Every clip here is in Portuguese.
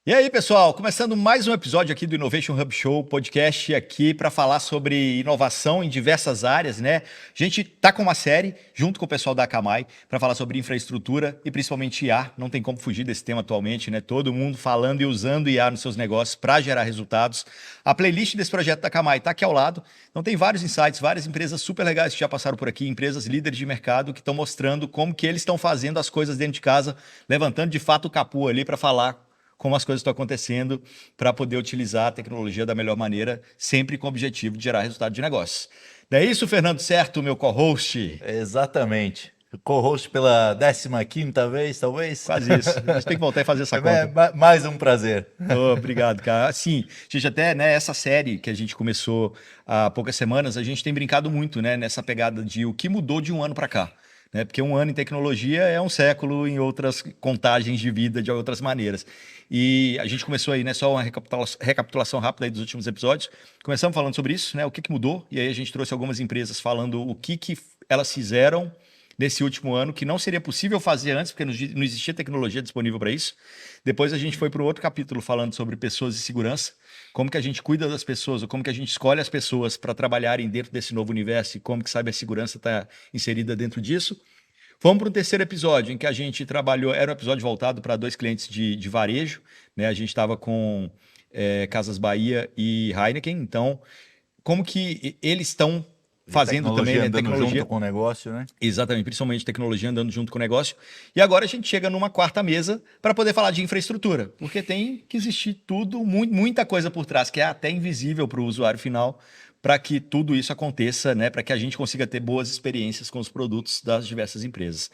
E aí, pessoal, começando mais um episódio aqui do Innovation Hub Show, podcast aqui para falar sobre inovação em diversas áreas, né? A gente tá com uma série junto com o pessoal da Akamai para falar sobre infraestrutura e principalmente IA. Não tem como fugir desse tema atualmente, né? Todo mundo falando e usando IA nos seus negócios para gerar resultados. A playlist desse projeto da Akamai tá aqui ao lado. Então tem vários insights, várias empresas super legais que já passaram por aqui, empresas líderes de mercado que estão mostrando como que eles estão fazendo as coisas dentro de casa, levantando de fato o capô ali para falar como as coisas estão acontecendo para poder utilizar a tecnologia da melhor maneira, sempre com o objetivo de gerar resultado de negócio. Não é isso, Fernando Certo, meu co-host? Exatamente. Co-host pela 15ª vez, talvez? Quase isso. A gente tem que voltar e fazer essa conta. Mais um prazer. Oh, obrigado, cara. Assim, gente, até né, essa série que a gente começou há poucas semanas, a gente tem brincado muito né, nessa pegada de o que mudou de um ano para cá. Né? Porque um ano em tecnologia é um século em outras contagens de vida de outras maneiras. E a gente começou aí, né, só uma recapitulação rápida aí dos últimos episódios. Começamos falando sobre isso, né, o que mudou, e aí a gente trouxe algumas empresas falando o que elas fizeram nesse último ano, que não seria possível fazer antes, porque não existia tecnologia disponível para isso. Depois a gente foi para o outro capítulo falando sobre pessoas e segurança, como que a gente cuida das pessoas, ou como que a gente escolhe as pessoas para trabalharem dentro desse novo universo e como que cibersegurança está inserida dentro disso. Fomos para um terceiro episódio em que a gente trabalhou, era um episódio voltado para dois clientes de varejo, né? A gente estava com Casas Bahia e Heineken, então como que eles estão fazendo também, né? Tecnologia junto com o negócio, né? Exatamente, principalmente tecnologia andando junto com o negócio. E agora a gente chega numa quarta mesa para poder falar de infraestrutura, porque tem que existir tudo, muita coisa por trás, que é até invisível para o usuário final, para que tudo isso aconteça, né? Para que a gente consiga ter boas experiências com os produtos das diversas empresas.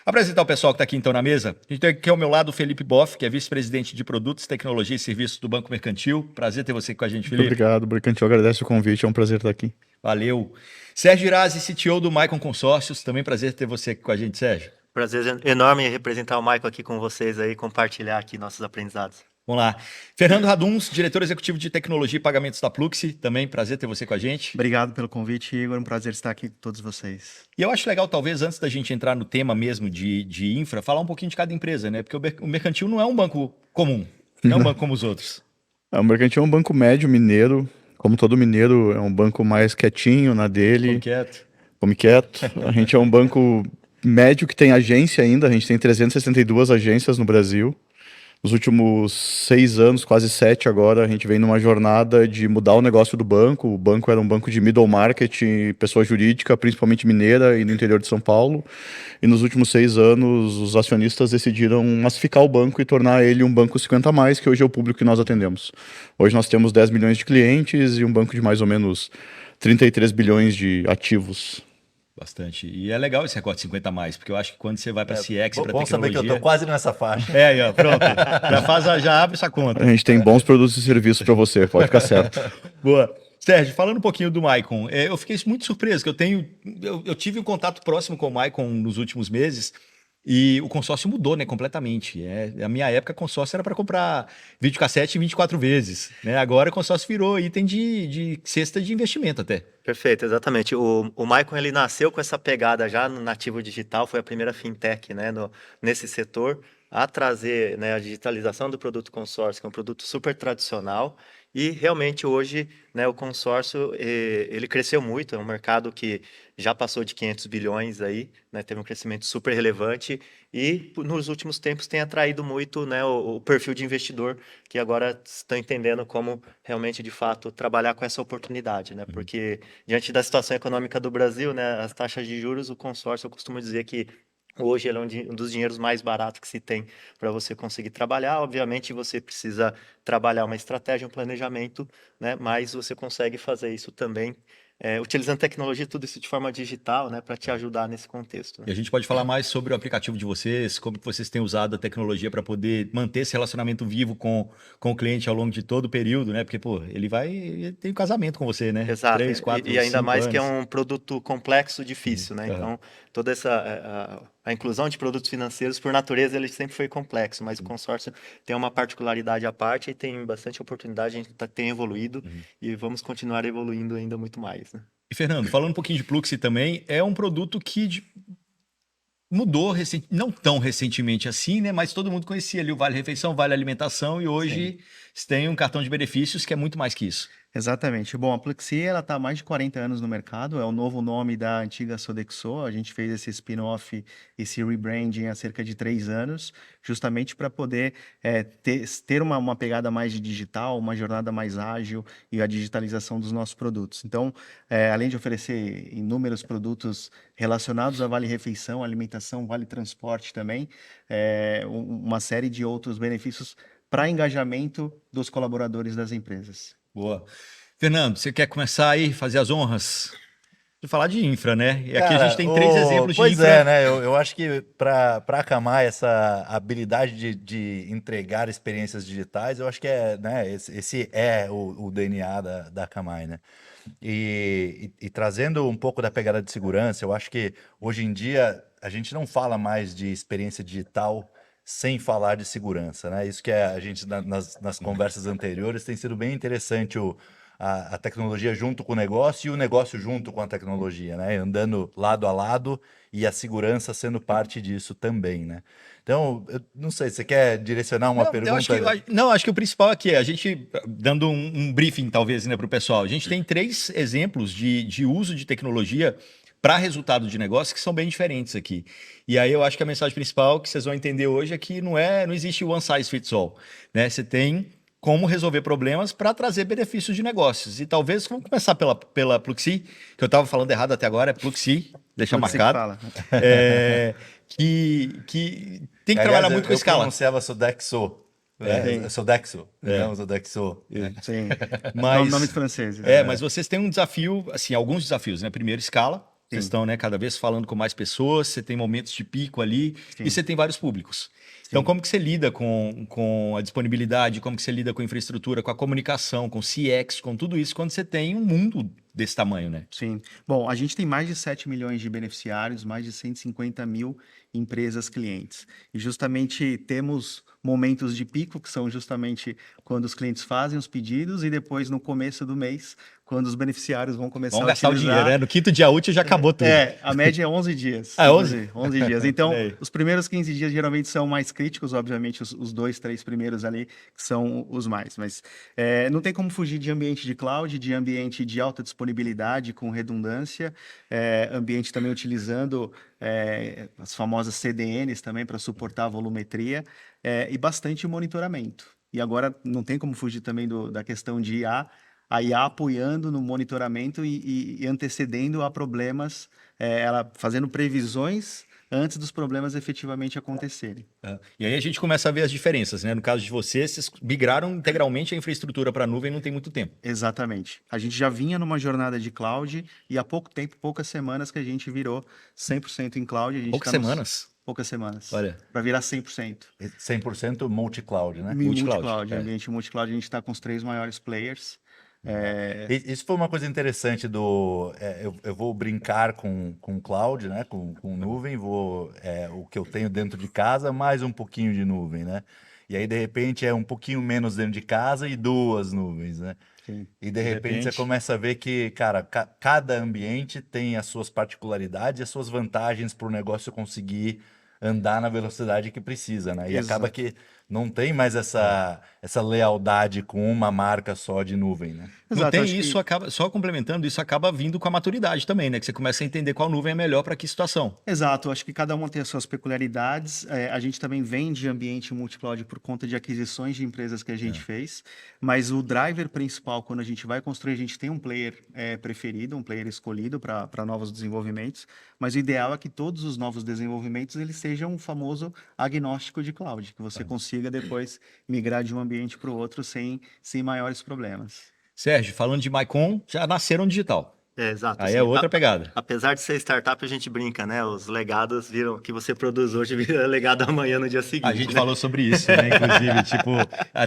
Apresentar o pessoal que está aqui então na mesa. A gente tem aqui ao meu lado o Felipe Boff, que é vice-presidente de Produtos, Tecnologia e Serviços do Banco Mercantil. Prazer ter você com a gente, Felipe. Muito obrigado, o Mercantil agradece o convite, é um prazer estar aqui. Valeu. Sérgio Irazi, CTO do Maicon Consórcios, também prazer ter você aqui com a gente, Sérgio. Prazer enorme representar o Maicon aqui com vocês aí, compartilhar aqui nossos aprendizados. Vamos lá. Fernando Raduns, diretor executivo de tecnologia e pagamentos da Pluxee, também prazer ter você com a gente. Obrigado pelo convite, Igor, um prazer estar aqui com todos vocês. E eu acho legal, talvez, antes da gente entrar no tema mesmo de infra, falar um pouquinho de cada empresa, né? Porque o Mercantil não é um banco comum, não é um banco como os outros. O Mercantil é um banco médio mineiro, como todo mineiro, é um banco mais quietinho na dele. Come quieto. A gente é um banco médio que tem agência ainda, a gente tem 362 agências no Brasil. Nos últimos 6 anos, quase 7 agora, a gente vem numa jornada de mudar o negócio do banco. O banco era um banco de middle market, pessoa jurídica, principalmente mineira e no interior de São Paulo. E nos últimos 6 anos, os acionistas decidiram massificar o banco e tornar ele um banco 50+, que hoje é o público que nós atendemos. Hoje nós temos 10 milhões de clientes e um banco de mais ou menos 33 bilhões de ativos. Bastante. E é legal esse recorde 50+, porque eu acho que quando você vai para CX, para tecnologia... Bom saber que eu estou quase nessa faixa. Aí, ó, pronto. Já abre essa conta. A gente tem bons produtos e serviços para você, pode ficar certo. Boa. Sérgio, falando um pouhinho do Maicon, eu fiquei muito surpreso, que eu tive um contato próximo com o Maicon nos últimos meses, e o consórcio mudou, né, completamente. A minha época, consórcio era para comprar videocassete 24 vezes. Né? Agora, o consórcio virou item de cesta de investimento até. Perfeito, exatamente. O Maicon, ele nasceu com essa pegada já no nativo digital, foi a primeira fintech né, nesse setor, a trazer né, a digitalização do produto consórcio, que é um produto super tradicional. E realmente hoje né, o consórcio ele cresceu muito, é um mercado que já passou de 500 bilhões aí, né, teve um crescimento super relevante e nos últimos tempos tem atraído muito né, o perfil de investidor que agora estão entendendo como realmente de fato trabalhar com essa oportunidade, né? Porque diante da situação econômica do Brasil, né, as taxas de juros, o consórcio eu costumo dizer que hoje ele é um dos dinheiros mais baratos que se tem para você conseguir trabalhar. Obviamente, você precisa trabalhar uma estratégia, um planejamento, né? Mas você consegue fazer isso também utilizando tecnologia, tudo isso de forma digital, né? Para te ajudar nesse contexto. Né? E a gente pode falar mais sobre o aplicativo de vocês, como que vocês têm usado a tecnologia para poder manter esse relacionamento vivo com o cliente ao longo de todo o período, né? Porque, pô, ele tem um casamento com você, né? Exato. 3, 4, e ainda 5 mais anos. que é um produto complexo, difícil, né? Então, toda a inclusão de produtos financeiros, por natureza, ele sempre foi complexo, mas o consórcio tem uma particularidade à parte e tem bastante oportunidade, a gente tem evoluído e vamos continuar evoluindo ainda muito mais. Né? E, Fernando, falando um pouquinho de Pluxee também, é um produto que mudou, não tão recentemente assim, né? Mas todo mundo conhecia ali o Vale Refeição, Vale Alimentação, e hoje você tem um cartão de benefícios que é muito mais que isso. Exatamente. Bom, a Pluxee, ela está há mais de 40 anos no mercado, é o novo nome da antiga Sodexo. A gente fez esse spin-off, esse rebranding há cerca de 3 anos, justamente para poder ter uma pegada mais de digital, uma jornada mais ágil e a digitalização dos nossos produtos. Então, além de oferecer inúmeros produtos relacionados a Vale Refeição, alimentação, Vale Transporte também, uma série de outros benefícios para engajamento dos colaboradores das empresas. Boa. Fernando, você quer começar aí, fazer as honras? De falar de infra, né? E aqui a Cara, gente tem 3 exemplos de pois infra. é, né? Eu acho que para Akamai, essa habilidade de entregar experiências digitais, eu acho que né, esse é o DNA da Akamai, né? E trazendo um pouco da pegada de segurança, eu acho que hoje em dia a gente não fala mais de experiência digital sem falar de segurança, né? Isso que a gente, nas conversas anteriores, tem sido bem interessante a tecnologia junto com o negócio e o negócio junto com a tecnologia, né? Andando lado a lado e a segurança sendo parte disso também, né? Então, eu não sei, você quer direcionar uma pergunta? Acho que o principal aqui é a gente, dando um briefing talvez, né, para o pessoal, a gente tem 3 exemplos de uso de tecnologia para resultado de negócio que são bem diferentes aqui. E aí eu acho que a mensagem principal que vocês vão entender hoje é que não existe one size fits all, né? Você tem como resolver problemas para trazer benefícios de negócios. E talvez vamos começar pela Pluxee, que eu estava falando errado até agora, é Pluxee, deixa Pluxee marcado. Que tem que trabalhar muito com escala. Eu pronunciava Sodexo. Sodexo, digamos, Sodexo. Sim, Mas, nomes franceses. Mas vocês têm um desafio, assim, alguns desafios, né? Primeiro, escala. Vocês estão, né, cada vez falando com mais pessoas, você tem momentos de pico ali e você tem vários públicos. Então, como que você lida com a disponibilidade, como que você lida com a infraestrutura, com a comunicação, com o CX, com tudo isso, quando você tem um mundo desse tamanho, né? Sim. Bom, a gente tem mais de 7 milhões de beneficiários, mais de 150 mil empresas clientes. E justamente temos momentos de pico, que são justamente quando os clientes fazem os pedidos e depois no começo do mês, quando os beneficiários vão começar a gastar utilizar. o dinheiro, né? No quinto dia útil já acabou tudo. A média é 11 dias. Ah, 11? 11 dias. Então, os primeiros 15 dias geralmente são mais críticos, obviamente, os 2, 3 primeiros ali que são os mais. Mas não tem como fugir de ambiente de cloud, de ambiente de alta disponibilidade com redundância, ambiente também utilizando as famosas CDNs também para suportar a volumetria e bastante monitoramento. E agora não tem como fugir também da questão de IA, a IA apoiando no monitoramento e antecedendo a problemas, ela fazendo previsões antes dos problemas efetivamente acontecerem. E aí a gente começa a ver as diferenças, né? No caso de vocês migraram integralmente a infraestrutura para a nuvem não tem muito tempo. Exatamente. A gente já vinha numa jornada de cloud e há pouco tempo, poucas semanas que a gente virou 100% em cloud. Poucas semanas? Poucas semanas. Olha. Para virar 100%. 100% multi-cloud, né? Multi-cloud. Ambiente multi-cloud, a gente está com os 3 maiores players. Isso foi uma coisa interessante eu vou brincar com cloud, né? Com nuvem, o que eu tenho dentro de casa, mais um pouquinho de nuvem, né? E aí, de repente, é um pouquinho menos dentro de casa e 2 nuvens, né? Sim. E de repente você começa a ver que, cara, cada ambiente tem as suas particularidades e as suas vantagens para o negócio conseguir andar na velocidade que precisa, né? E acaba que não tem mais essa lealdade com uma marca só de nuvem, né? Não tem isso, acaba só complementando, isso acaba vindo com a maturidade também, né? Que você começa a entender qual nuvem é melhor para que situação. Exato, acho que cada uma tem as suas peculiaridades. A gente também vem de ambiente multi-cloud por conta de aquisições de empresas que a gente fez, mas o driver principal, quando a gente vai construir, a gente tem um player preferido, um player escolhido para novos desenvolvimentos, mas o ideal é que todos os novos desenvolvimentos eles sejam um famoso agnóstico de cloud, que você consiga depois migrar de um ambiente para o outro sem maiores problemas. Sérgio, falando de Maicon, já nasceram digital. Exato. Aí é outra pegada. Apesar de ser startup, a gente brinca, né? Os legados viram que você produz hoje vira legado amanhã no dia seguinte. A gente falou sobre isso, né? Inclusive, tipo,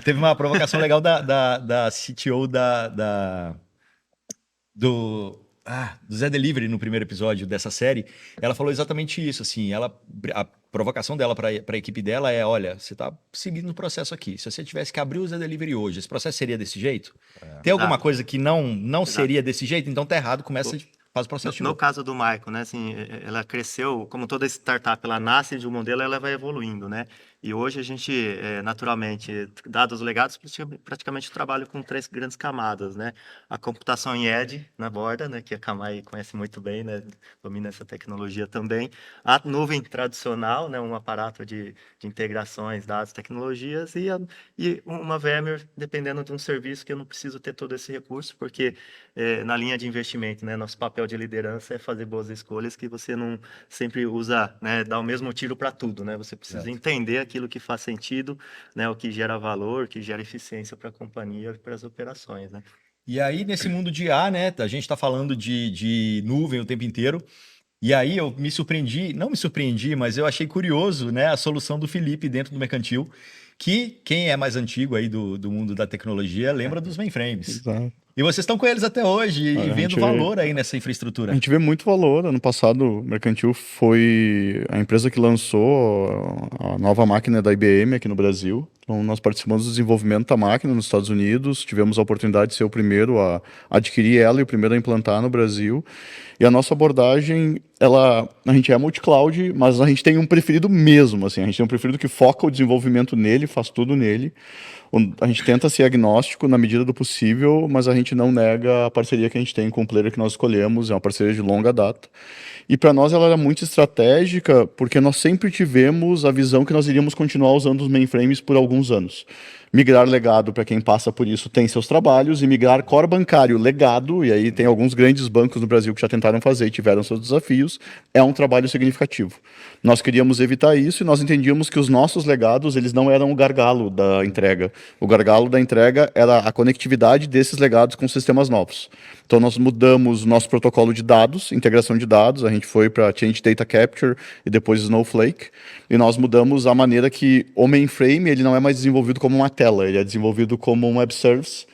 teve uma provocação legal da CTO do Zé Delivery no primeiro episódio dessa série. Ela falou exatamente isso, assim, a provocação dela para a equipe dela é, olha, você está seguindo o processo aqui. Se você tivesse que abrir o Zé Delivery hoje, esse processo seria desse jeito? Tem alguma coisa que não seria desse jeito? Então tá errado, começa faz o processo de No novo. caso do Michael, né, assim, ela cresceu, como toda startup, ela nasce de um modelo, ela vai evoluindo, né? E hoje a gente, naturalmente, dados os legados, praticamente trabalho com 3 grandes camadas, né? A computação em edge, na borda, né, que a Kamai conhece muito bem, né, domina essa tecnologia também. A nuvem tradicional, né, um aparato de integrações, dados, tecnologias, e uma VMware, dependendo de um serviço que eu não preciso ter todo esse recurso, porque na linha de investimento, né, nosso papel de liderança é fazer boas escolhas que você não sempre usa, né, dá o mesmo tiro para tudo, né? Você precisa entender aquilo que faz sentido, né, o que gera valor, que gera eficiência para a companhia e para as operações, né? E aí, nesse mundo de IA, né, a gente está falando de nuvem o tempo inteiro. E aí eu me surpreendi, não me surpreendi, mas eu achei curioso, né, a solução do Felipe dentro do Mercantil, que quem é mais antigo aí do mundo da tecnologia lembra dos mainframes. Exato. E vocês estão com eles até hoje e Olha, vendo valor aí nessa infraestrutura. A gente vê muito valor. Ano passado, o Mercantil foi a empresa que lançou a nova máquina da IBM aqui no Brasil. Então, nós participamos do desenvolvimento da máquina nos Estados Unidos, tivemos a oportunidade de ser o primeiro a adquirir ela e o primeiro a implantar no Brasil. E a nossa abordagem, a gente é multi-cloud, mas a gente tem um preferido mesmo, assim, a gente tem um preferido que foca o desenvolvimento nele, faz tudo nele. A gente tenta ser agnóstico na medida do possível, mas a gente não nega a parceria que a gente tem com o player que nós escolhemos, é uma parceria de longa data. E para nós ela era muito estratégica, porque nós sempre tivemos a visão que nós iríamos continuar usando os mainframes por alguns anos. Migrar legado, para quem passa por isso, tem seus trabalhos, e migrar core bancário legado, e aí tem alguns grandes bancos no Brasil que já tentaram fazer e tiveram seus desafios, é um trabalho significativo. Nós queríamos evitar isso e nós entendíamos que os nossos legados, eles não eram o gargalo da entrega. O gargalo da entrega era a conectividade desses legados com sistemas novos. Então nós mudamos nosso protocolo de dados, integração de dados, a gente foi para Change Data Capture e depois Snowflake, e nós mudamos a maneira que o mainframe ele não é mais desenvolvido como uma tela, ele é desenvolvido como um web service.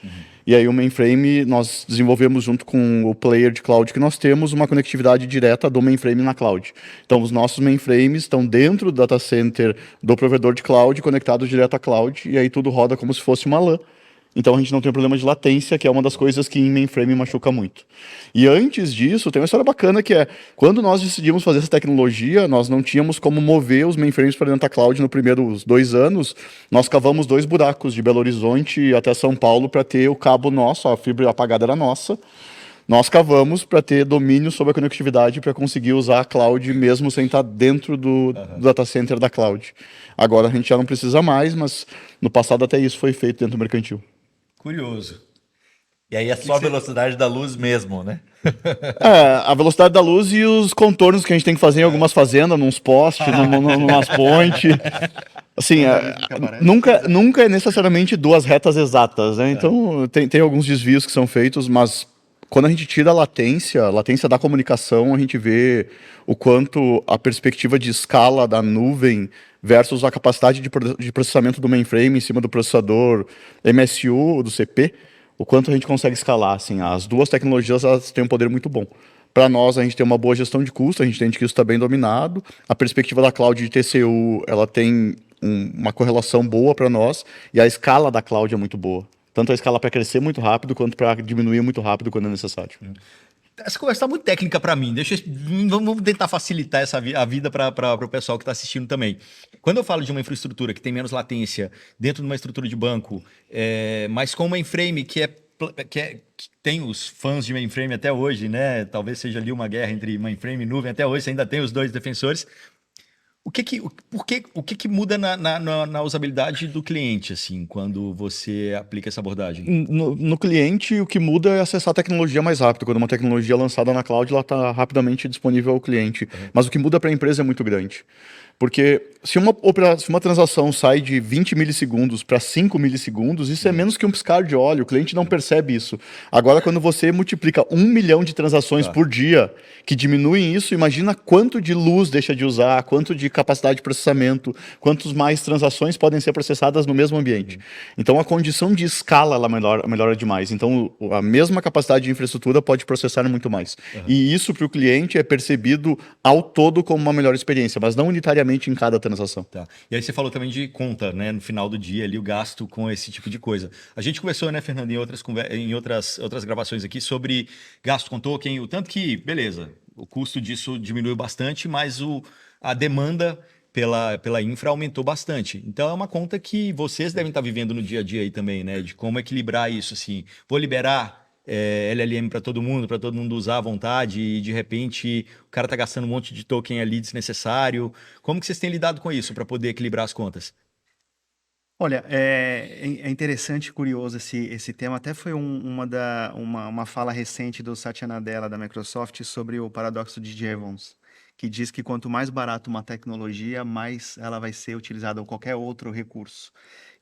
E aí o mainframe, nós desenvolvemos junto com o player de cloud que nós temos, uma conectividade direta do mainframe na cloud. Então os nossos mainframes estão dentro do data center do provedor de cloud, conectados direto à cloud, e aí tudo roda como se fosse uma LAN. Então a gente não tem problema de latência, que é uma das coisas que em mainframe machuca muito. E antes disso, tem uma história bacana que é, quando nós decidimos fazer essa tecnologia, nós não tínhamos como mover os mainframes para dentro da cloud nos primeiros 2 anos, nós cavamos 2 buracos de Belo Horizonte até São Paulo para ter o cabo nosso, a fibra apagada era nossa. Nós cavamos para ter domínio sobre a conectividade para conseguir usar a cloud mesmo sem estar dentro do data center da cloud. Agora a gente já não precisa mais, mas no passado até isso foi feito dentro do Mercantil. Curioso. E aí é só a velocidade da luz mesmo, né? A velocidade da luz e os contornos que a gente tem que fazer em algumas fazendas, nos postes, numas pontes. Assim, nunca é necessariamente 2 retas exatas, né? Então, tem alguns desvios que são feitos, mas quando a gente tira a latência da comunicação, a gente vê o quanto a perspectiva de escala da nuvem versus a capacidade de processamento do mainframe em cima do processador MSU, do CP, o quanto a gente consegue escalar. Assim, as 2 tecnologias elas têm um poder muito bom. Para nós, a gente tem uma boa gestão de custo, a gente entende que isso está bem dominado. A perspectiva da cloud de TCU, ela tem uma correlação boa para nós, e a escala da cloud é muito boa. Tanto a escala para crescer muito rápido, quanto para diminuir muito rápido quando é necessário. Essa conversa está muito técnica para mim. Vamos tentar facilitar a vida para o pessoal que está assistindo também. Quando eu falo de uma infraestrutura que tem menos latência dentro de uma estrutura de banco, mas com um mainframe que tem os fãs de mainframe até hoje, né? Talvez seja ali uma guerra entre mainframe e nuvem até hoje, você ainda tem os 2 defensores. O que muda na usabilidade do cliente, assim, quando você aplica essa abordagem? No cliente, o que muda é acessar a tecnologia mais rápido. Quando uma tecnologia é lançada na cloud, ela está rapidamente disponível ao cliente. Mas o que muda para a empresa é muito grande. Porque se uma transação sai de 20 milissegundos para 5 milissegundos, isso é menos que um piscar de olho, o cliente não percebe isso. Agora, quando você multiplica 1 milhão de transações por dia, que diminuem isso, imagina quanto de luz deixa de usar, quanto de capacidade de processamento, quantas mais transações podem ser processadas no mesmo ambiente. Então, a condição de escala ela melhora demais. Então, a mesma capacidade de infraestrutura pode processar muito mais. E isso, para o cliente, é percebido ao todo como uma melhor experiência, mas não unitariamente diariamente em cada transação. Tá. E aí você falou também de conta, né? No final do dia ali, o gasto com esse tipo de coisa. A gente conversou, né, Fernando, em outras gravações aqui sobre gasto com token, o tanto que, beleza, o custo disso diminuiu bastante, mas a demanda pela infra aumentou bastante. Então é uma conta que vocês devem estar vivendo no dia a dia aí também, né? De como equilibrar isso, assim. Vou liberar LLM para todo mundo usar à vontade e de repente o cara está gastando um monte de token ali desnecessário. Como que vocês têm lidado com isso para poder equilibrar as contas? Olha, é interessante e curioso esse tema. Até foi uma fala recente do Satya Nadella da Microsoft sobre o paradoxo de Jevons, que diz que quanto mais barato uma tecnologia, mais ela vai ser utilizada ou qualquer outro recurso.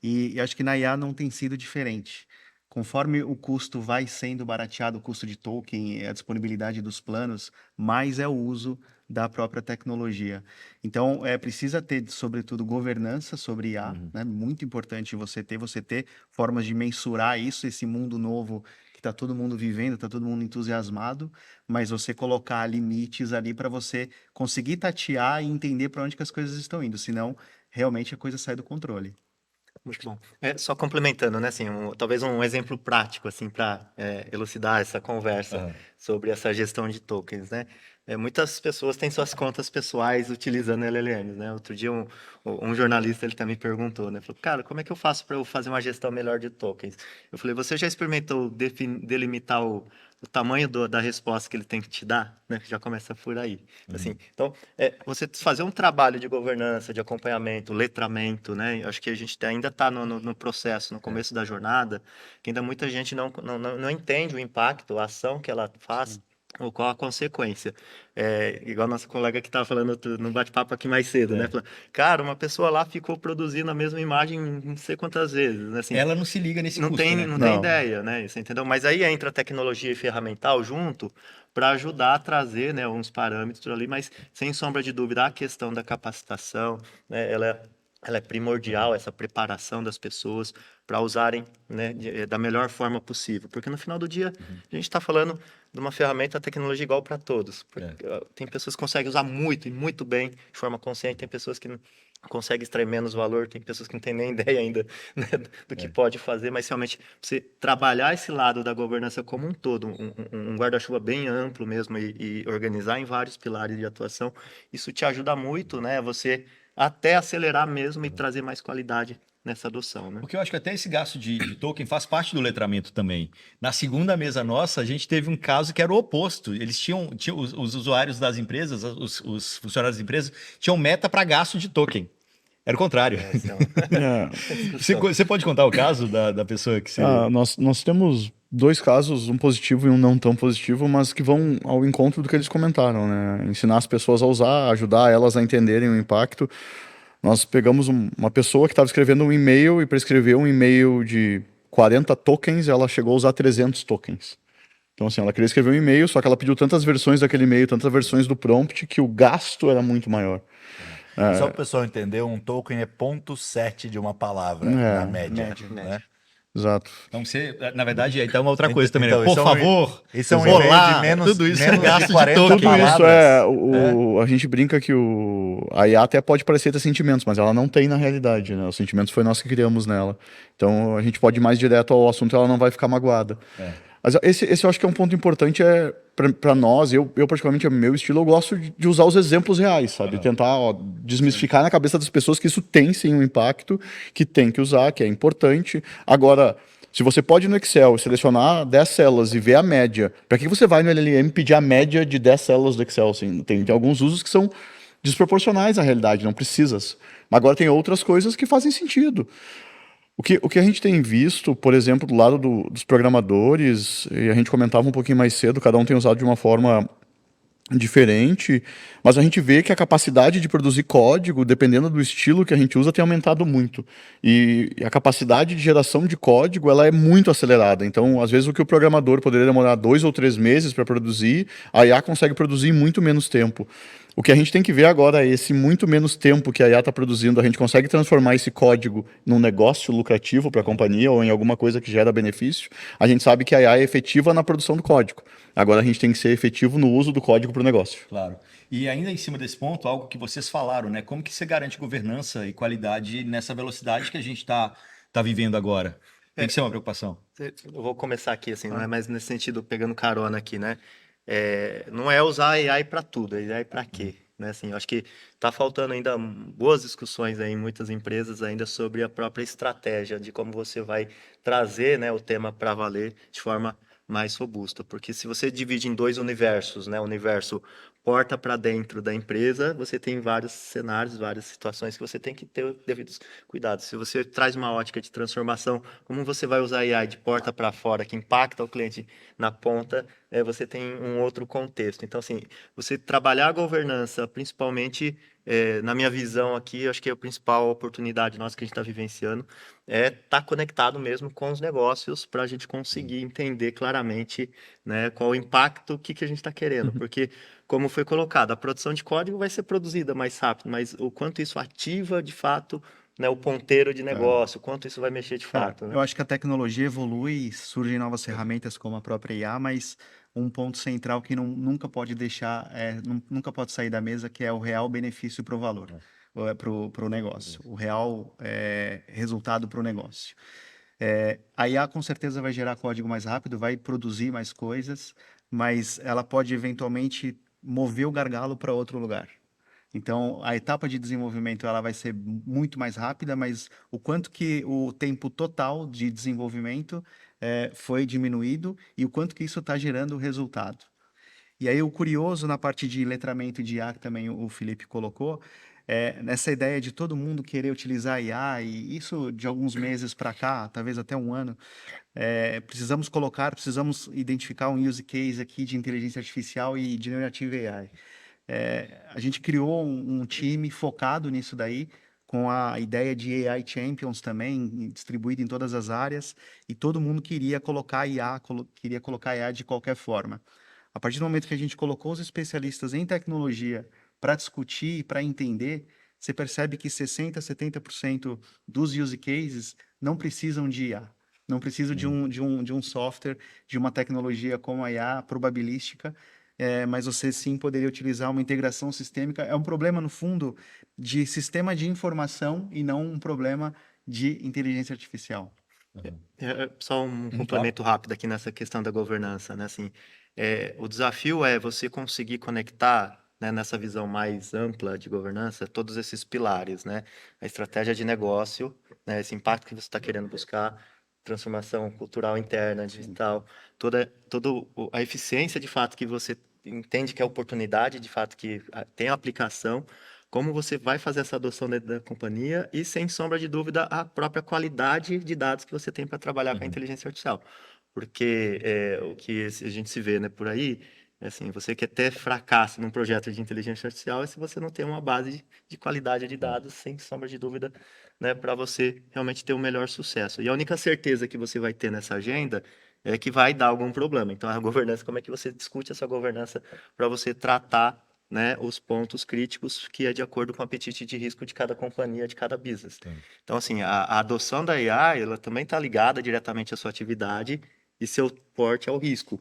E acho que na IA não tem sido diferente. Conforme o custo vai sendo barateado, o custo de token, a disponibilidade dos planos, mais é o uso da própria tecnologia. Então, precisa ter, sobretudo, governança sobre IA, né? Muito importante você ter formas de mensurar isso, esse mundo novo que está todo mundo vivendo, está todo mundo entusiasmado, mas você colocar limites ali para você conseguir tatear e entender para onde que as coisas estão indo, senão realmente a coisa sai do controle. Muito bom. Só complementando, né, assim, talvez um exemplo prático, assim, para elucidar essa conversa sobre essa gestão de tokens, né? Muitas pessoas têm suas contas pessoais utilizando LLMs, né? Outro dia um jornalista ele também perguntou, né? Falou, cara, como é que eu faço para eu fazer uma gestão melhor de tokens? Eu falei, você já experimentou delimitar o tamanho da resposta que ele tem que te dar, né? Já começa por aí. Assim, então, você fazer um trabalho de governança, de acompanhamento, letramento, né? Eu acho que a gente ainda está no processo, no começo da jornada, que ainda muita gente não entende o impacto, a ação que ela faz, ou qual a consequência. Igual a nossa colega que estava falando no bate-papo aqui mais cedo, né? Falando, cara, uma pessoa lá ficou produzindo a mesma imagem não sei quantas vezes. Né? Assim, ela não se liga nesse não custo, tem, né? não tem ideia, né? Você entendeu? Mas aí entra a tecnologia e ferramental junto para ajudar a trazer, né, uns parâmetros ali, mas sem sombra de dúvida, a questão da capacitação, né, ela é primordial, essa preparação das pessoas para usarem, né, da melhor forma possível. Porque no final do dia, a gente está falando de uma ferramenta, tecnologia igual para todos. Tem pessoas que conseguem usar muito e muito bem, de forma consciente, tem pessoas que não conseguem extrair menos valor, tem pessoas que não têm nem ideia ainda, né, do que pode fazer, mas realmente você trabalhar esse lado da governança como um todo, um guarda-chuva bem amplo mesmo e organizar em vários pilares de atuação, isso te ajuda muito, né, você até acelerar mesmo e trazer mais qualidade nessa adoção, né? Porque eu acho que até esse gasto de token faz parte do letramento também. Na segunda mesa nossa, a gente teve um caso que era o oposto. Eles tinham os usuários das empresas, os funcionários das empresas, tinham meta para gasto de token. Era o contrário. Você pode contar o caso da pessoa que você... Nós temos 2 casos, um positivo e um não tão positivo, mas que vão ao encontro do que eles comentaram, né? Ensinar as pessoas a usar, ajudar elas a entenderem o impacto. Nós pegamos uma pessoa que estava escrevendo um e-mail e para escrever um e-mail de 40 tokens, ela chegou a usar 300 tokens. Então, assim, ela queria escrever um e-mail, só que ela pediu tantas versões daquele e-mail, tantas versões do prompt, que o gasto era muito maior. Só para o pessoal entender, um token é 0,7 de uma palavra, na média. Né? Exato. Então, na verdade, então é uma outra coisa também, então, né? Por favor, isso é um e-mail de menos, tudo isso menos é gasto de 40 de token. Tudo isso palavras. a gente brinca que a IA até pode parecer ter sentimentos, mas ela não tem na realidade, né? Os sentimentos foi nós que criamos nela. Então, a gente pode ir mais direto ao assunto e ela não vai ficar magoada. Mas esse eu acho que é um ponto importante para nós, eu particularmente, é meu estilo, eu gosto de usar os exemplos reais, sabe? Tentar desmistificar na cabeça das pessoas que isso tem sim um impacto, que tem que usar, que é importante. Agora, se você pode no Excel selecionar 10 células e ver a média, para que você vai no LLM pedir a média de 10 células do Excel? Assim, tem alguns usos que são desproporcionais à realidade, não precisas. Mas agora tem outras coisas que fazem sentido. O que a gente tem visto, por exemplo, do lado dos programadores, e a gente comentava um pouquinho mais cedo, cada um tem usado de uma forma diferente, mas a gente vê que a capacidade de produzir código, dependendo do estilo que a gente usa, tem aumentado muito. E a capacidade de geração de código, ela é muito acelerada. Então, às vezes, o que o programador poderia demorar 2 ou 3 meses para produzir, a IA consegue produzir em muito menos tempo. O que a gente tem que ver agora é esse muito menos tempo que a IA está produzindo, a gente consegue transformar esse código num negócio lucrativo para a companhia ou em alguma coisa que gera benefício. A gente sabe que a IA é efetiva na produção do código. Agora a gente tem que ser efetivo no uso do código para o negócio. Claro. E ainda em cima desse ponto, algo que vocês falaram, né? Como que você garante governança e qualidade nessa velocidade que a gente tá vivendo agora? Tem que ser uma preocupação. Eu vou começar aqui, assim, não é mais nesse sentido, pegando carona aqui, né? Não é usar AI para tudo, é AI para quê? Né? Assim, eu acho que está faltando ainda boas discussões aí em muitas empresas ainda sobre a própria estratégia de como você vai trazer, né, o tema para valer de forma mais robusta, porque se você divide em dois universos, né, o universo porta para dentro da empresa, você tem vários cenários, várias situações que você tem que ter devidos cuidados. Se você traz uma ótica de transformação, como você vai usar AI de porta para fora, que impacta o cliente na ponta, você tem um outro contexto. Então, assim, você trabalhar a governança, principalmente, na minha visão aqui, eu acho que a principal oportunidade nossa que a gente está vivenciando é estar conectado mesmo com os negócios para a gente conseguir entender claramente, né, qual o impacto, o que a gente está querendo. Porque, como foi colocado, a produção de código vai ser produzida mais rápido, mas o quanto isso ativa, de fato, né, o ponteiro de negócio, o quanto isso vai mexer de fato. Né? Eu acho que a tecnologia evolui, surgem novas ferramentas como a própria IA, mas um ponto central que nunca pode deixar, nunca pode sair da mesa, que é o real benefício para o valor, para o negócio, o real resultado para o negócio. A IA com certeza vai gerar código mais rápido, vai produzir mais coisas, mas ela pode eventualmente mover o gargalo para outro lugar. Então, a etapa de desenvolvimento ela vai ser muito mais rápida, mas o quanto que o tempo total de desenvolvimento foi diminuído e o quanto que isso está gerando resultado. E aí o curioso na parte de letramento de IA, que também o Felipe colocou, nessa ideia de todo mundo querer utilizar IA, e isso de alguns meses para cá, talvez até um ano, precisamos identificar um use case aqui de inteligência artificial e generative AI. A gente criou um time focado nisso daí, com a ideia de AI Champions também, distribuído em todas as áreas, e todo mundo queria colocar IA de qualquer forma. A partir do momento que a gente colocou os especialistas em tecnologia para discutir e para entender, você percebe que 60%, 70% dos use cases não precisam de IA. Não precisam de um software, de uma tecnologia como a IA probabilística, mas você sim poderia utilizar uma integração sistêmica. É um problema, no fundo, de sistema de informação e não um problema de inteligência artificial. Só um complemento rápido aqui nessa questão da governança, né? Assim, o desafio é você conseguir conectar, né, nessa visão mais ampla de governança, todos esses pilares, né? A estratégia de negócio, né, esse impacto que você está querendo buscar, transformação cultural interna, digital, toda a eficiência de fato que você entende que é oportunidade, de fato que tem aplicação, como você vai fazer essa adoção dentro da companhia e, sem sombra de dúvida, a própria qualidade de dados que você tem para trabalhar com a inteligência artificial. Porque o que a gente se vê, né, por aí, assim, você quer ter fracasso num projeto de inteligência artificial se você não tem uma base de qualidade de dados, sem sombra de dúvida, né, para você realmente ter o melhor sucesso. E a única certeza que você vai ter nessa agenda é que vai dar algum problema. Então, a governança, como é que você discute essa governança para você tratar, né, os pontos críticos que é de acordo com o apetite de risco de cada companhia, de cada business. Sim. Então, assim, a adoção da AI, ela também está ligada diretamente à sua atividade e seu porte ao risco.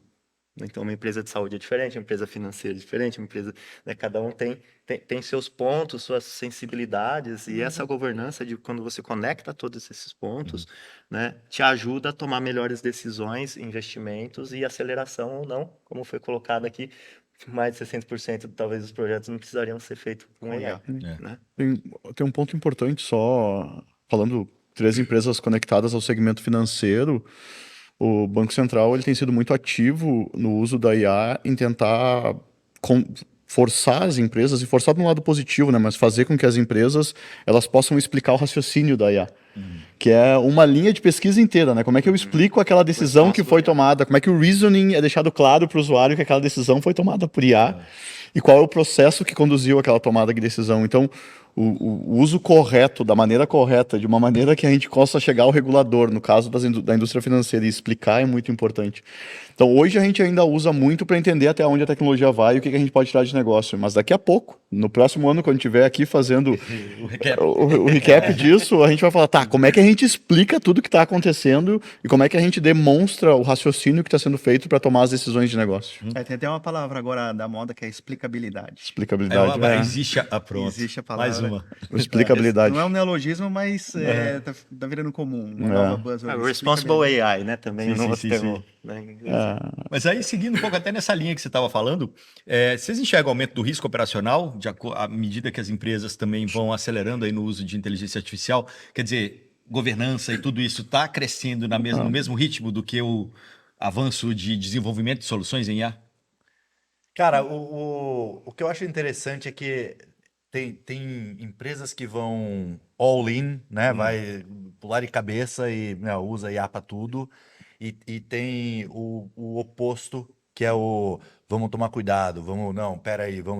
Então, uma empresa de saúde é diferente, uma empresa financeira é diferente, uma empresa, né, cada um tem seus pontos, suas sensibilidades, e essa governança de quando você conecta todos esses pontos, né, te ajuda a tomar melhores decisões, investimentos e aceleração ou não, como foi colocado aqui, mais de 60% talvez dos projetos não precisariam ser feitos com AI. Né? Tem um ponto importante só, falando 3 empresas conectadas ao segmento financeiro. O Banco Central ele tem sido muito ativo no uso da IA em tentar forçar as empresas, e forçar de um lado positivo, né, mas fazer com que as empresas elas possam explicar o raciocínio da IA. que é uma linha de pesquisa inteira, né? Como é que eu explico aquela decisão que foi tomada, como é que o reasoning é deixado claro para o usuário que aquela decisão foi tomada por IA e qual é o processo que conduziu aquela tomada de decisão. Então, o uso correto, da maneira correta, de uma maneira que a gente possa chegar ao regulador, no caso da indústria financeira, e explicar é muito importante. Então, hoje a gente ainda usa muito para entender até onde a tecnologia vai e o que a gente pode tirar de negócio. Mas daqui a pouco, no próximo ano, quando estiver aqui fazendo o recap disso, a gente vai falar, tá, como é que a gente explica tudo que está acontecendo e como é que a gente demonstra o raciocínio que está sendo feito para tomar as decisões de negócio. Tem até uma palavra agora da moda que é explicabilidade. Explicabilidade. Existe a pronto. Existe a palavra. Mais uma. Explicabilidade. Não é um neologismo, mas tá virando comum. Uma nova buzzword. Responsible AI, né? Também Sim, no sim, termo. sim. Né, em inglês. Mas aí, seguindo um pouco até nessa linha que você estava falando, vocês enxergam o aumento do risco operacional à medida que as empresas também vão acelerando aí no uso de inteligência artificial? Quer dizer, governança e tudo isso está crescendo no mesmo ritmo do que o avanço de desenvolvimento de soluções em IA? Cara, o que eu acho interessante é que tem empresas que vão all in, né? Vai pular de cabeça e usa IA para tudo. E tem o oposto, que é o vamos tomar cuidado,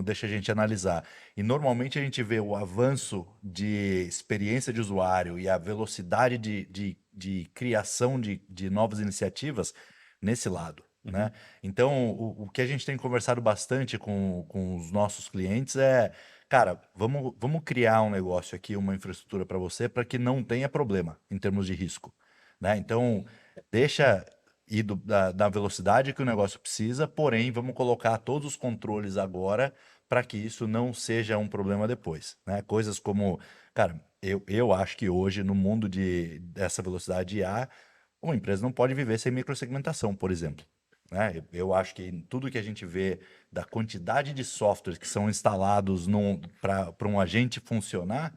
deixa a gente analisar. E normalmente a gente vê o avanço de experiência de usuário e a velocidade de criação de novas iniciativas nesse lado, né? Então, o que a gente tem conversado bastante com os nossos clientes é, cara, vamos criar um negócio aqui, uma infraestrutura para você, para que não tenha problema em termos de risco, né? Então, deixa ir da velocidade que o negócio precisa, porém, vamos colocar todos os controles agora para que isso não seja um problema depois, né? Coisas como, cara, eu acho que hoje, no mundo dessa velocidade IA, uma empresa não pode viver sem microsegmentação, por exemplo, né? Eu acho que tudo que a gente vê da quantidade de softwares que são instalados para um agente funcionar,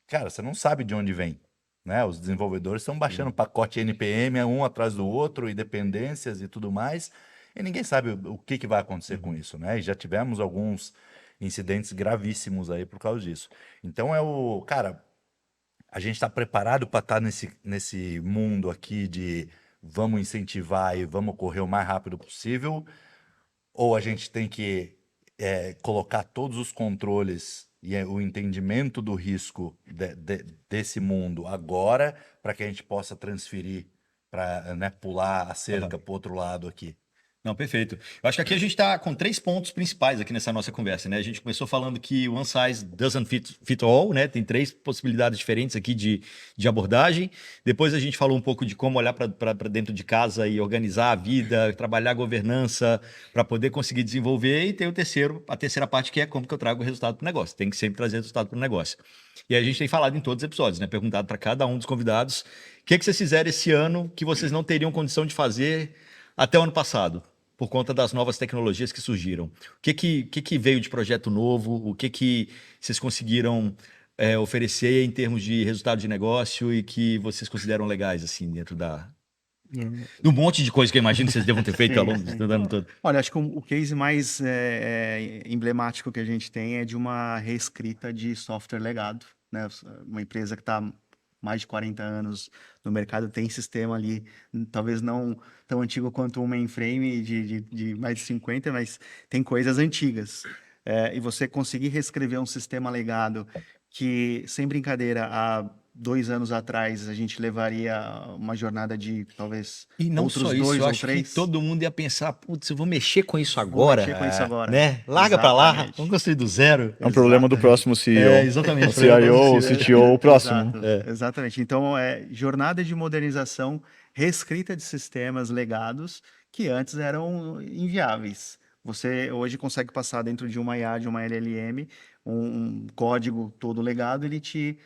cara, você não sabe de onde vem, né? Os desenvolvedores estão baixando pacote NPM um atrás do outro e dependências e tudo mais, e ninguém sabe o que vai acontecer com isso, né? E já tivemos alguns incidentes gravíssimos aí por causa disso. Então cara, a gente está preparado para estar nesse mundo aqui de vamos incentivar e vamos correr o mais rápido possível, ou a gente tem que colocar todos os controles e o entendimento do risco desse mundo agora para que a gente possa transferir para, né, pular a cerca para o outro lado aqui. Não, perfeito. Eu acho que aqui a gente está com 3 pontos principais aqui nessa nossa conversa, né? A gente começou falando que one size doesn't fit all, né? Tem 3 possibilidades diferentes aqui de abordagem. Depois a gente falou um pouco de como olhar para dentro de casa e organizar a vida, trabalhar a governança para poder conseguir desenvolver. E tem a terceira parte, que é como que eu trago o resultado para o negócio. Tem que sempre trazer resultado para o negócio. E a gente tem falado em todos os episódios, né? Perguntado para cada um dos convidados o que vocês fizeram esse ano que vocês não teriam condição de fazer até o ano passado, por conta das novas tecnologias que surgiram. O que veio de projeto novo? O que vocês conseguiram oferecer em termos de resultado de negócio e que vocês consideram legais, assim, dentro do monte de coisa que eu imagino que vocês devam ter feito ao longo do ano todo? Olha, acho que o case mais emblemático que a gente tem é de uma reescrita de software legado, né? Uma empresa que está mais de 40 anos no mercado, tem sistema ali, talvez não tão antigo quanto um mainframe de mais de 50, mas tem coisas antigas. E você conseguir reescrever um sistema legado que, sem brincadeira, há 2 anos atrás a gente levaria uma jornada de talvez e não outros só isso, 2 eu ou acho 3. que todo mundo ia pensar, putz, eu vou mexer com isso agora, né? Larga para lá, Exatamente. vamos construir do zero. É um problema do próximo CEO. Exatamente. O CIO, o CTO, o próximo. Exatamente. Então, jornada de modernização, reescrita de sistemas legados que antes eram inviáveis. Você hoje consegue passar dentro de uma IA, de uma LLM, um código todo legado, ele te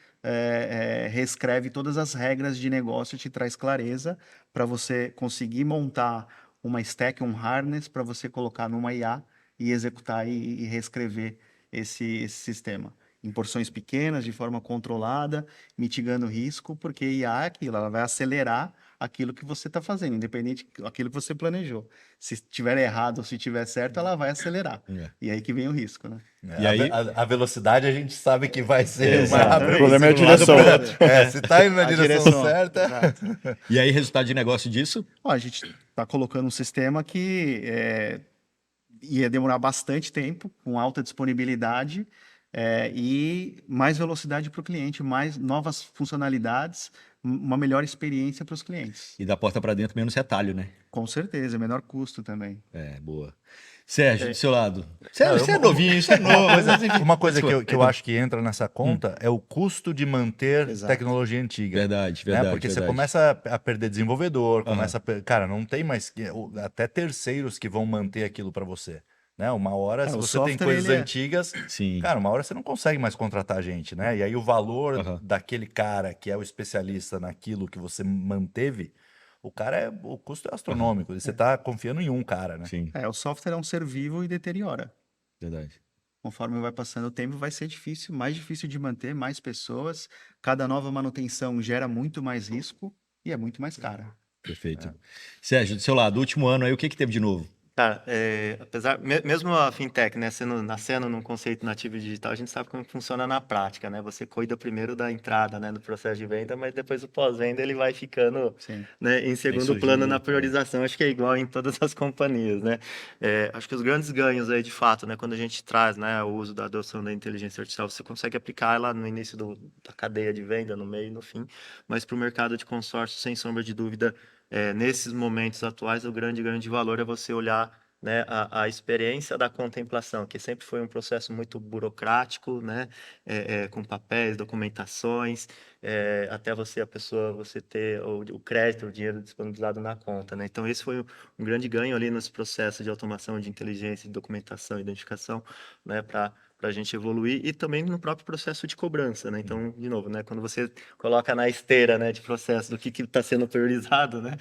reescreve todas as regras de negócio, te traz clareza para você conseguir montar uma stack, um harness, para você colocar numa IA e executar e reescrever esse sistema. em porções pequenas, de forma controlada, mitigando o risco, porque IA é aquilo, ela vai acelerar aquilo que você está fazendo, independente daquilo que você planejou. Se estiver errado ou se estiver certo, ela vai acelerar. E aí que vem o risco, né? E aí- A velocidade a gente sabe que vai ser Exato. mais rápido. O problema é a Se do lado direção. pro- se tá indo na A direção certa. Exato. E aí, resultado de negócio disso? Ó, a gente está colocando um sistema que ia demorar bastante tempo, com alta disponibilidade e mais velocidade para o cliente, mais novas funcionalidades, uma melhor experiência para os clientes. E da porta para dentro, menos retalho, né? Com certeza, menor custo também. Boa. Sérgio, do seu lado. Você é novinho, isso é novo. Uma coisa que eu acho que entra nessa conta é o custo de manter Exato. tecnologia antiga. Verdade, Né? verdade. Porque você verdade. começa a perder desenvolvedor, cara, não tem mais até terceiros que vão manter aquilo para você. Né? Uma hora, se o você tem software, coisas ele é- antigas, Sim. cara, uma hora você não consegue mais contratar gente, né? E aí o valor Aham. daquele cara que é o especialista naquilo que você manteve, o custo é astronômico. E você tá confiando em um cara, né? Sim, O software é um ser vivo e deteriora. verdade. Conforme vai passando o tempo, vai ser difícil, mais difícil de manter, mais pessoas. Cada nova manutenção gera muito mais risco e é muito mais cara. Perfeito. Sérgio, do seu lado, último ano aí, o que teve de novo? Cara, mesmo a fintech, né, nascendo num conceito nativo digital, a gente sabe como funciona na prática, né? Você cuida primeiro da entrada, né, do processo de venda, mas depois o pós-venda ele vai ficando, Sim. né, em segundo surgindo, plano na priorização. Acho que é igual em todas as companhias, né? Acho que os grandes ganhos aí, de fato, né, quando a gente traz, né, o uso da adoção da inteligência artificial, você consegue aplicar ela no início da cadeia de venda, no meio e no fim, mas para o mercado de consórcio, sem sombra de dúvida, nesses momentos atuais, o grande valor é você olhar, né, a experiência da contemplação, que sempre foi um processo muito burocrático, né, com papéis, documentações, até você ter o crédito, o dinheiro disponibilizado na conta, né? Então esse foi um grande ganho ali nesse processo de automação de inteligência, de documentação, identificação, né, para a gente evoluir, e também no próprio processo de cobrança, né? Então, de novo, né, quando você coloca na esteira, né, de processo do que está sendo priorizado, né,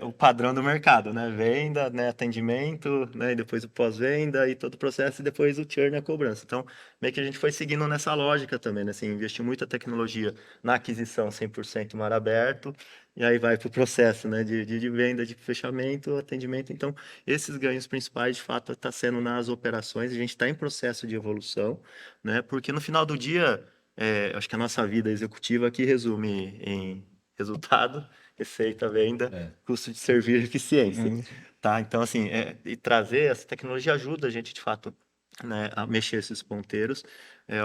o padrão do mercado, né, venda, né, atendimento, né, e depois o pós-venda e todo o processo, e depois o churn e a cobrança. Então, meio que a gente foi seguindo nessa lógica também, né, assim, investir muita tecnologia na aquisição 100% mar aberto, e aí vai para o processo, né, de venda, de fechamento, atendimento. Então, esses ganhos principais, de fato, está sendo nas operações. A gente está em processo de evolução, né, porque no final do dia, acho que a nossa vida executiva aqui resume em resultado, receita, venda, custo de servir, eficiência. Tá? Então, assim, e trazer essa tecnologia ajuda a gente, de fato, né, a mexer esses ponteiros.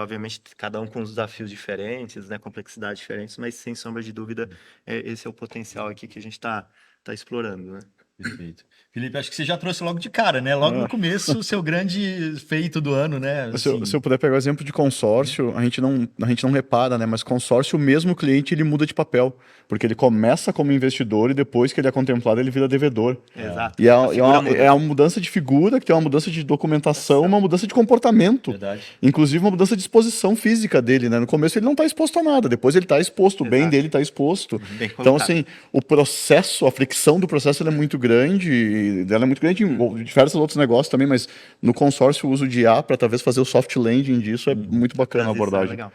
Obviamente, cada um com os desafios diferentes, né, complexidades diferentes, mas, sem sombra de dúvida, esse é o potencial aqui que a gente está explorando, né? Perfeito. Felipe, acho que você já trouxe logo de cara, né? Logo no começo, o seu grande feito do ano, né? Se eu puder pegar o exemplo de consórcio, a gente não repara, né? Mas consórcio, o mesmo cliente, ele muda de papel. Porque ele começa como investidor e depois que ele é contemplado, ele vira devedor. Exato. E A figura muda. é uma mudança de figura, que tem uma mudança de documentação, uma mudança de comportamento. Verdade. Inclusive uma mudança de exposição física dele, né? No começo ele não está exposto a nada, depois ele está exposto, o bem Exato. dele está exposto. Bem Então, colocado. assim, o processo, a fricção do processo ela é muito grande, e ela é muito grande em diversos outros negócios também, mas no consórcio o uso de IA para talvez fazer o soft landing disso é muito bacana a Transição, abordagem. legal.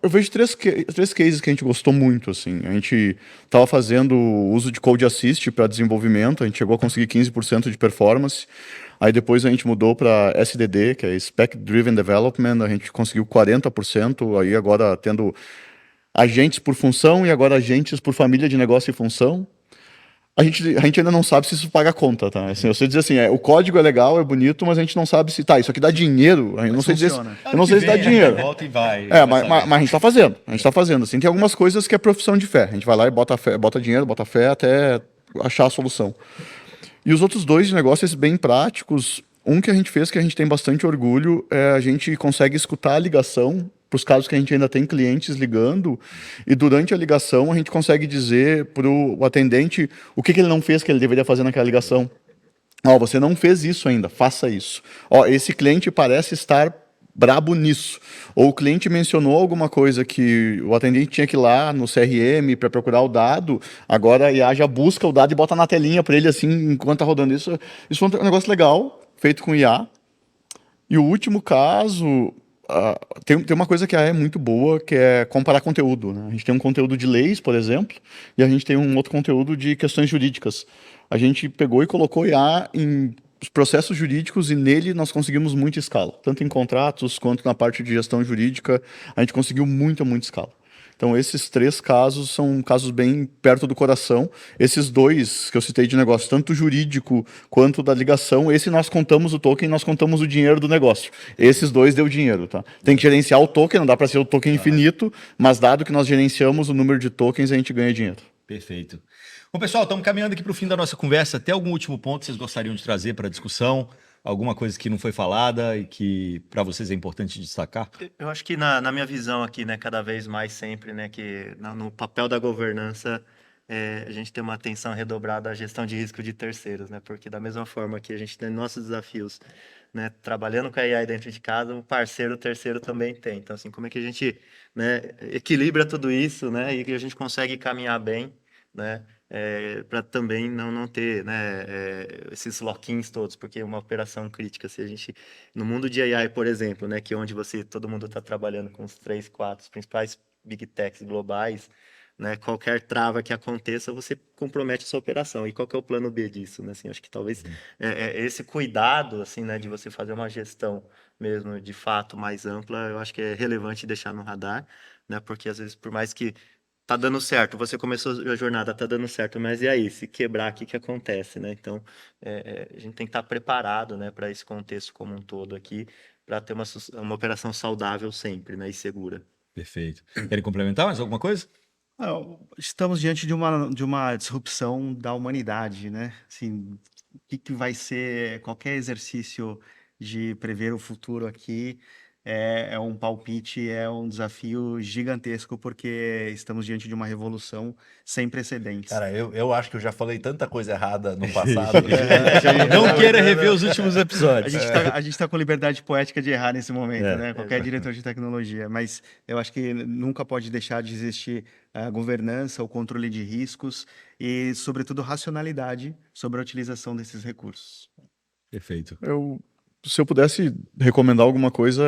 Eu vejo três cases que a gente gostou muito, assim. A gente estava fazendo uso de Code Assist para desenvolvimento, a gente chegou a conseguir 15% de performance. Aí depois a gente mudou para SDD, que é Spec Driven Development, a gente conseguiu 40%, aí agora tendo agentes por função e agora agentes por família de negócio e função. A gente ainda não sabe se isso paga a conta, tá? Assim, eu sei dizer assim, o código é legal, é bonito, mas a gente não sabe se, isso aqui dá dinheiro, eu não sei dizer, funciona. eu não sei se dá dinheiro. Volta e vai. Mas a gente tá fazendo, assim, tem algumas coisas que é profissão de fé, a gente vai lá e bota dinheiro, bota fé até achar a solução. E os outros dois negócios bem práticos, um que a gente fez que a gente tem bastante orgulho, a gente consegue escutar a ligação para os casos que a gente ainda tem clientes ligando, e durante a ligação a gente consegue dizer para o atendente o que ele não fez que ele deveria fazer naquela ligação. Você não fez isso ainda, faça isso. Esse cliente parece estar brabo nisso. Ou o cliente mencionou alguma coisa que o atendente tinha que ir lá no CRM para procurar o dado, agora a IA já busca o dado e bota na telinha para ele assim, enquanto está rodando isso. Isso foi um negócio legal, feito com IA. E o último caso, tem uma coisa que a AI é muito boa, que é comparar conteúdo, né? A gente tem um conteúdo de leis, por exemplo, e a gente tem um outro conteúdo de questões jurídicas. A gente pegou e colocou IA em processos jurídicos e nele nós conseguimos muita escala. Tanto em contratos quanto na parte de gestão jurídica, a gente conseguiu muita escala. Então, esses 3 casos são casos bem perto do coração. Esses 2 que eu citei de negócio, tanto jurídico quanto da ligação, esse nós contamos o token, nós contamos o dinheiro do negócio. Esses 2 deu dinheiro, tá? Tem que gerenciar o token, não dá para ser o token infinito, mas dado que nós gerenciamos o número de tokens, a gente ganha dinheiro. Perfeito. Bom, pessoal, estamos caminhando aqui para o fim da nossa conversa. Tem algum último ponto que vocês gostariam de trazer para a discussão? Alguma coisa que não foi falada e que para vocês é importante destacar? Eu acho que na minha visão aqui, né, cada vez mais sempre, né, que no papel da governança, a gente tem uma atenção redobrada à gestão de risco de terceiros, né, porque da mesma forma que a gente tem nossos desafios, né, trabalhando com a AI dentro de casa, um parceiro terceiro também tem. Então, assim, como é que a gente, né, equilibra tudo isso, né, e que a gente consegue caminhar bem, né, para também não ter, né, esses lock-ins todos, porque é uma operação crítica. Se a gente, no mundo de AI, por exemplo, né, que é onde todo mundo está trabalhando com os 3, 4 os principais big techs globais, né, qualquer trava que aconteça, você compromete a sua operação. E qual que é o plano B disso, né? Assim, acho que talvez esse cuidado, assim, né, de você fazer uma gestão mesmo de fato mais ampla, eu acho que é relevante deixar no radar, né? Porque às vezes, por mais que tá dando certo, você começou a jornada, tá dando certo, mas e aí, se quebrar, o que que acontece, né? Então, a gente tem que estar preparado, né, para esse contexto como um todo aqui, para ter uma operação saudável sempre, né, e segura. Perfeito. Querem complementar mais alguma coisa? Estamos diante de uma disrupção da humanidade, né? Assim, o que vai ser qualquer exercício de prever o futuro aqui é um palpite, é um desafio gigantesco, porque estamos diante de uma revolução sem precedentes. Cara, eu acho que eu já falei tanta coisa errada no passado. Não queira rever os últimos episódios. A gente está com liberdade poética de errar nesse momento, né? Qualquer diretor de tecnologia, mas eu acho que nunca pode deixar de existir a governança, o controle de riscos e, sobretudo, racionalidade sobre a utilização desses recursos. Perfeito. Se eu pudesse recomendar alguma coisa,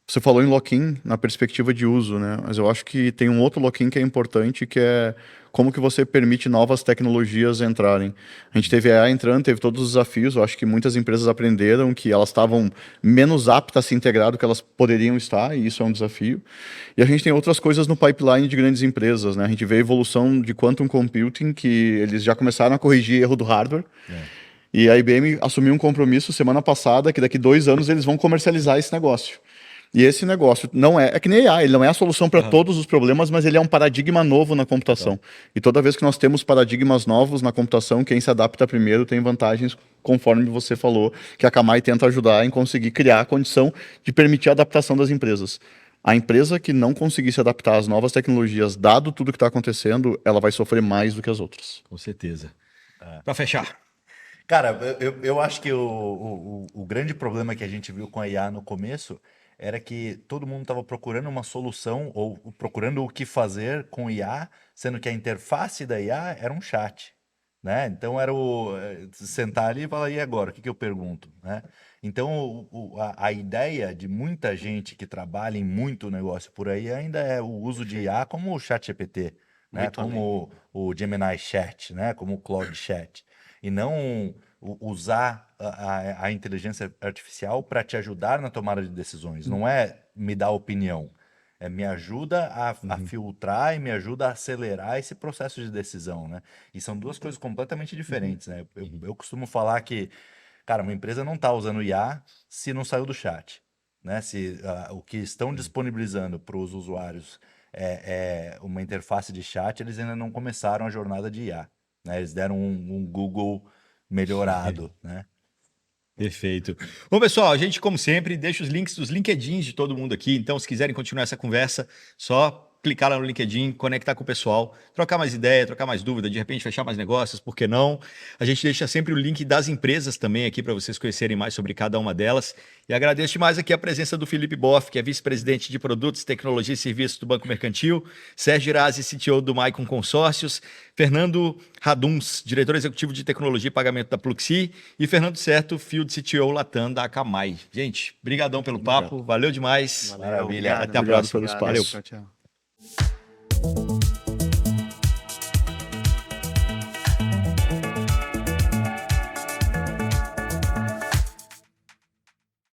você falou em lock-in na perspectiva de uso, né? Mas eu acho que tem um outro lock-in que é importante, que é como que você permite novas tecnologias entrarem. A gente teve a AI entrando, teve todos os desafios. Eu acho que muitas empresas aprenderam que elas estavam menos aptas a se integrar do que elas poderiam estar, e isso é um desafio. E a gente tem outras coisas no pipeline de grandes empresas, né? A gente vê a evolução de quantum computing, que eles já começaram a corrigir erro do hardware. E a IBM assumiu um compromisso semana passada que daqui 2 anos eles vão comercializar esse negócio. E esse negócio não é que nem AI, ele não é a solução para todos os problemas, mas ele é um paradigma novo na computação. E toda vez que nós temos paradigmas novos na computação, quem se adapta primeiro tem vantagens, conforme você falou, que a Akamai tenta ajudar em conseguir criar a condição de permitir a adaptação das empresas. A empresa que não conseguir se adaptar às novas tecnologias, dado tudo que está acontecendo, ela vai sofrer mais do que as outras. Com certeza. Para fechar. Cara, eu acho que o grande problema que a gente viu com a IA no começo era que todo mundo estava procurando uma solução ou procurando o que fazer com IA, sendo que a interface da IA era um chat, né? Então era sentar ali e falar, e agora, o que eu pergunto, né? Então a ideia de muita gente que trabalha em muito negócio por aí ainda é o uso de IA como o ChatGPT, né? Como o Gemini Chat, né? Como o Claude Chat. E não usar a inteligência artificial para te ajudar na tomada de decisões. Não é me dar opinião. Me ajuda a filtrar e me ajuda a acelerar esse processo de decisão, né? E são 2 coisas completamente diferentes, né? Eu costumo falar que, cara, uma empresa não está usando IA se não saiu do chat, né? Se o que estão disponibilizando para os usuários é uma interface de chat, eles ainda não começaram a jornada de IA. Né? Eles deram um Google melhorado, né? Perfeito. Bom, pessoal, a gente, como sempre, deixa os links dos LinkedIns de todo mundo aqui. Então, se quiserem continuar essa conversa, só clicar lá no LinkedIn, conectar com o pessoal, trocar mais ideia, trocar mais dúvida, de repente fechar mais negócios, por que não? A gente deixa sempre o link das empresas também aqui para vocês conhecerem mais sobre cada uma delas. E agradeço demais aqui a presença do Felipe Boff, que é vice-presidente de Produtos, Tecnologia e Serviços do Banco Mercantil, Sérgio Irazi, CTO do Maicon Consórcios, Fernando Raduns, diretor executivo de Tecnologia e Pagamento da Pluxee, e Fernando Certo, Field CTO Latam da Akamai. Gente, brigadão pelo papo, valeu demais. Maravilha. Até a Obrigado próxima. pelo espaço. Valeu. Tchau, tchau.